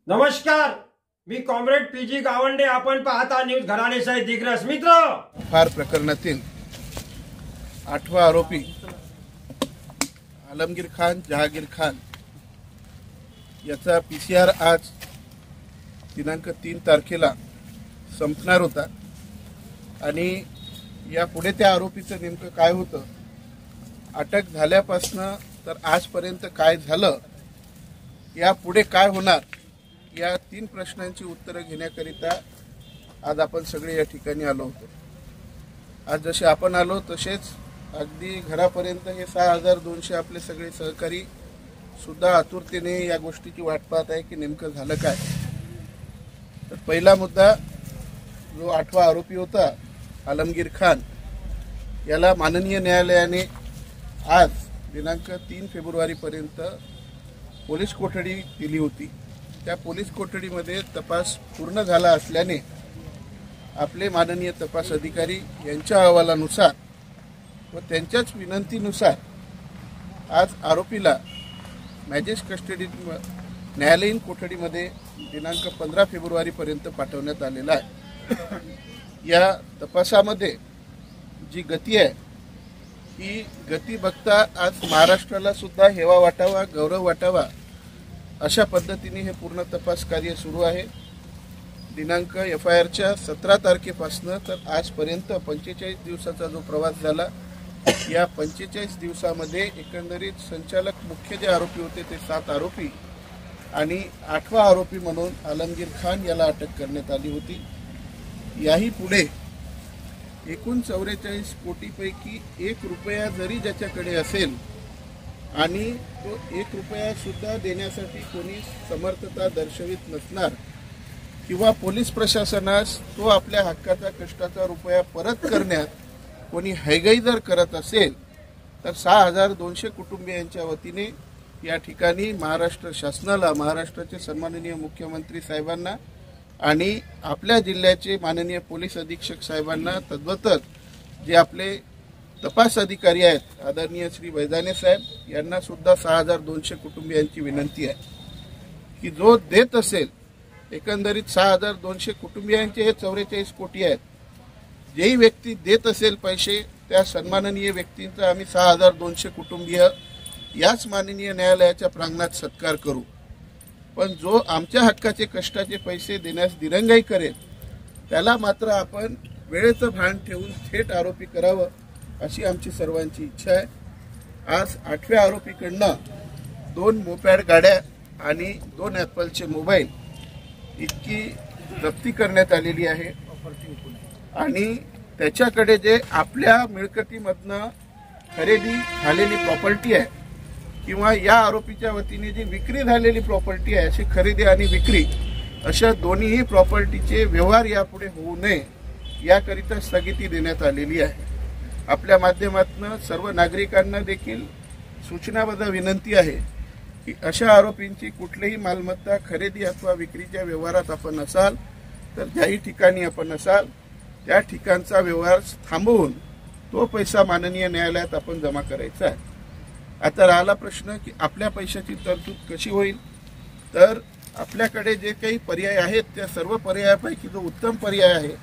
नमस्कार, मी comrade PG Gawande. आपण पाहता न्यूज घराणेशाही दिग्रस. मित्र, फार प्रकरणातील 8वा आरोपी आलमगीर खान जहागीर खान याचा PCR आज दिनांक 3 तारखेला संपणार होता आणि या पुढे त्या आरोपीचं नेमकं काय होतं, अटक झाल्यापासनं तर आजपर्यंत काय झालं, या पुढे काय होणार, या 3 प्रश्नांची उत्तरं घेण्याकरिता आज आपण सगळे या ठिकाणी आलो होतो. आज जसे आपण आलो तसेच अगदी घरापर्यंत हे 6200 आपले सगळे सहकारी सुद्धा आतुरतेने या गोष्टीची वाट पाहत आहे की नेमकं झालं काय. तर पहिला मुद्दा, जो 8वा आरोपी होता आलमगीर खान, याला माननीय न्यायालयाने आज दिनांक 3 फेब्रुवारीपर्यंत पोलीस कोठडी दिली होती. त्या पोलीस कोठडीमध्ये तपास पूर्ण झाला असल्याने आपले माननीय तपास अधिकारी यांच्या अहवालानुसार व त्यांच्याच विनंतीनुसार आज आरोपीला मॅजिस्ट्रेट कस्टडी न्यायालयीन कोठडीमध्ये दिनांक 15 फेब्रुवारीपर्यंत पाठवण्यात आलेला आहे. या तपासामध्ये जी गती आहे, ही गती बघता आज महाराष्ट्राला सुद्धा हेवा वाटावा, गौरव वाटावा, अशा पद्धतीने हे पूर्ण तपास कार्य सुरू आहे. दिनांक FIRच्या 17 तारखेपासून तर आजपर्यंत 45 दिवसाचा जो प्रवास झाला, या 45 दिवसामध्ये एकंदरीत संचालक मुख्य जे आरोपी होते ते 7 आरोपी आणि 8वा आरोपी म्हणून आलमगीर खान याला अटक करण्यात आली होती. याही पुढे एकूण 44 कोटीपैकी 1 रुपया जरी ज्याच्याकडे असेल आणि तो 1 रुपया सुद्धा देण्यासाठी कोणी समर्थता दर्शवित नसणार किंवा पोलीस प्रशासनास तो आपल्या हक्काचा कष्टाचा रुपया परत करण्यात कोणी हैगई जर करत असेल तर 6200 कुटुंबियांच्या वतीने या ठिकाणी महाराष्ट्र शासनाला, महाराष्ट्राचे सन्माननीय मुख्यमंत्री साहेबांना आणि आपल्या जिल्ह्याचे माननीय पोलीस अधीक्षक साहेबांना, तद्वतच जे आपले तपास अधिकारी आहेत आदरणीय श्री वैदाने साहेब, यांना सुद्धा 6200 कुटुंबियांची विनंती आहे की जो देत असेल, एकंदरीत 6200 कुटुंबियांचे हे 44 कोटी आहेत, जेही व्यक्ती देत असेल पैसे, त्या सन्माननीय व्यक्तींचा आम्ही 6200 कुटुंबीय याच माननीय न्यायालयाच्या प्रांगणात सत्कार करू. पण जो आमच्या हक्काचे कष्टाचे पैसे देण्यास दिरंगाई करेल त्याला मात्र आपण वेळेचं भान ठेवून थेट आरोपी करावं, अशी आमची सर्वांची इच्छा आहे. आज 8व्या आरोपीकडनं 2 मोपॅड गाड्या आणि 2 ॲपलचे मोबाईल इतकी जप्ती करण्यात आलेली आहे आणि त्याच्याकडे जे आपल्या मिळकतीमधनं खरेदी झालेली प्रॉपर्टी आहे किंवा या आरोपीच्या वतीने जी विक्री झालेली प्रॉपर्टी आहे, अशी खरेदी आणि विक्री अशा दोन्हीही प्रॉपर्टीचे व्यवहार यापुढे होऊ नये याकरिता स्थगिती देण्यात आलेली आहे. आपल्या माध्यमातून सर्व नागरिकांना देखील सूचनाबद्ध विनंती आहे की अशा आरोपींची कुठलीही मालमत्ता खरेदी अथवा विक्रीच्या व्यवहारात आपण असाल तर ज्याही ठिकाणी आपण असाल त्या ठिकाणचा व्यवहार थांबवून तो पैसा माननीय न्यायालयात आपण जमा करायचा आहे. आता राहिला प्रश्न की आपल्या पैशाची तरतूद कशी होईल, तर आपल्याकडे जे काही पर्याय आहेत त्या सर्व पर्यायापैकी जो उत्तम पर्याय आहे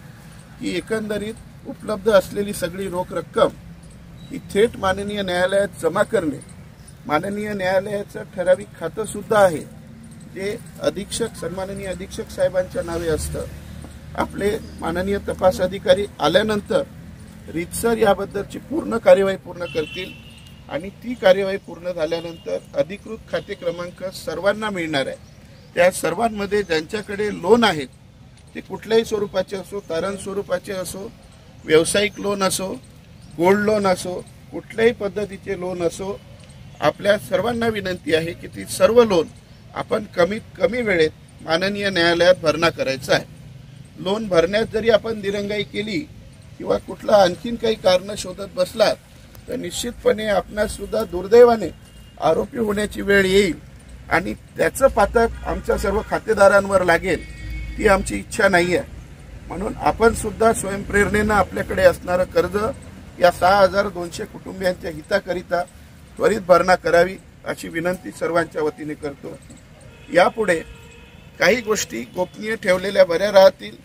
की एकंदरीत उपलब्ध असलेली सगळी रोख रक्कम ही थेट माननीय न्यायालयात जमा करणे. माननीय न्यायालयाचं ठराविक खातं सुद्धा आहे जे अधीक्षक, सन्माननीय अधीक्षक साहेबांच्या नावे असतं. आपले माननीय तपास अधिकारी आल्यानंतर रीतसर याबद्दलची पूर्ण कार्यवाही पूर्ण करतील आणि ती कार्यवाही पूर्ण झाल्यानंतर अधिकृत खाते क्रमांक सर्वांना मिळणार आहे. त्या सर्वांमध्ये ज्यांच्याकडे लोन आहेत ते कुठल्याही स्वरूपाचे असो, तारण स्वरूपाचे असो, व्यावसायिक लोन असो, गोल्ड लोन असो, कुठल्याही पद्धतीचे लोन असो, आपल्या सर्वांना विनंती आहे की ती सर्व लोन आपण कमीत कमी वेळेत माननीय न्यायालयात भरणा करायचा आहे. लोन भरण्यात जरी आपण दिरंगाई केली किंवा कुठला आणखीन काही कारण शोधत बसलात तर निश्चितपणे आपणास सुद्धा दुर्दैवाने आरोपी होण्याची वेळ येईल आणि त्याचं पातक आमच्या सर्व खातेदारांवर लागेल, ती आमची इच्छा नाही आहे. म्हणून आपण सुद्धा स्वयंप्रेरणेनं आपल्याकडे असणारं कर्ज या 6200 कुटुंबियांच्या हिताकरिता त्वरित भरणा करावी अशी विनंती सर्वांच्या वतीने करतो. यापुढे काही गोष्टी गोपनीय ठेवलेल्या बऱ्या राहतील.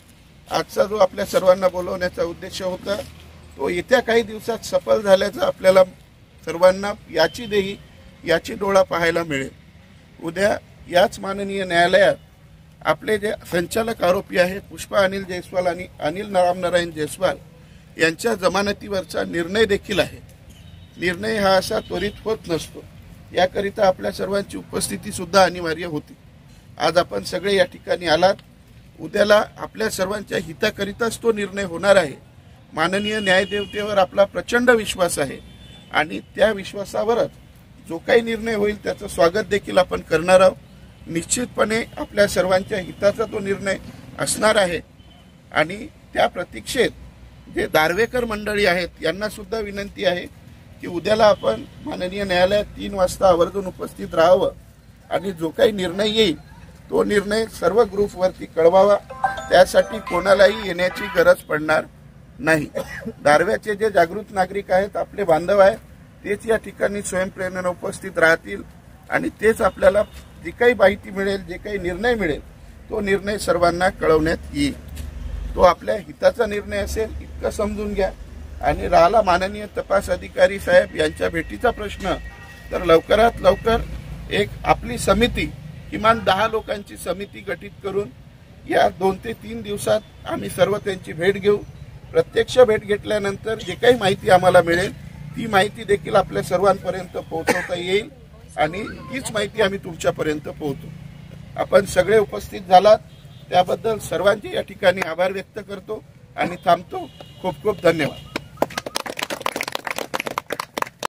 आजचा जो आपल्या सर्वांना बोलवण्याचा उद्देश होता तो येत्या काही दिवसात सफल झाल्याचा आपल्याला सर्वांना याची डोळा पाहायला मिळेल. उद्या याच माननीय न्यायालयात आपले जे संचालक आरोपी आहेत पुष्पा अनिल जयस्वाल आणि अनिल रामनारायण जयस्वाल यांच्या जमानतीवरचा निर्णय देखील आहे. निर्णय हा असा त्वरित होत नसतो. याकरिता आपल्या सर्वांची उपस्थिती सुद्धा अनिवार्य होती. आज आपण सगळे या ठिकाणी आलात. उद्याला आपल्या सर्वांच्या हिताकरिताच तो निर्णय होणार आहे. माननीय न्यायदेवतेवर आपला प्रचंड विश्वास आहे आणि त्या विश्वासावरच जो काही निर्णय होईल त्याचं स्वागत देखील आपण करणार आहोत. निश्चितपणे आपल्या सर्वांच्या हिताचा तो निर्णय असणार आहे आणि त्या प्रतीक्षेत जे दारवेकर मंडळी आहेत यांना सुद्धा विनंती आहे की उद्याला आपण माननीय न्यायालयात 3 वाजता आवर्जून उपस्थित राहावं आणि जो काही निर्णय येईल तो निर्णय सर्व ग्रुपवरती कळवावा. त्यासाठी कोणालाही येण्याची गरज पडणार नाही. दारव्याचे जे जागृत नागरिक आहेत आपले बांधव आहेत तेच या ठिकाणी स्वयंप्रेरणेने उपस्थित राहतील आणि तेच आपल्याला जी काही माहिती मिळेल जे काही निर्णय मिळेल तो निर्णय सर्वांना कळवण्यात येईल. तो आपल्या हिताचा निर्णय असेल इतकं समजून घ्या. आणि राहिला माननीय तपास अधिकारी साहेब यांच्या भेटीचा प्रश्न तर लवकरात लवकर एक आपली समिती किमान 10 लोकांची समिती गठीत करून या 2 ते 3 दिवसात आम्ही सर्व त्यांची भेट घेऊ. प्रत्यक्ष भेट घेतल्यानंतर जे काही माहिती आम्हाला मिळेल ती माहिती देखील आपल्या सर्वांपर्यंत पोहोचवता येईल आणि हीच माहिती आम्ही तुमच्यापर्यंत पोहोचू. आपण सगळे उपस्थित झालात त्याबद्दल सर्वांचे या ठिकाणी आभार व्यक्त करतो आणि थांबतो. खूप खूप धन्यवाद.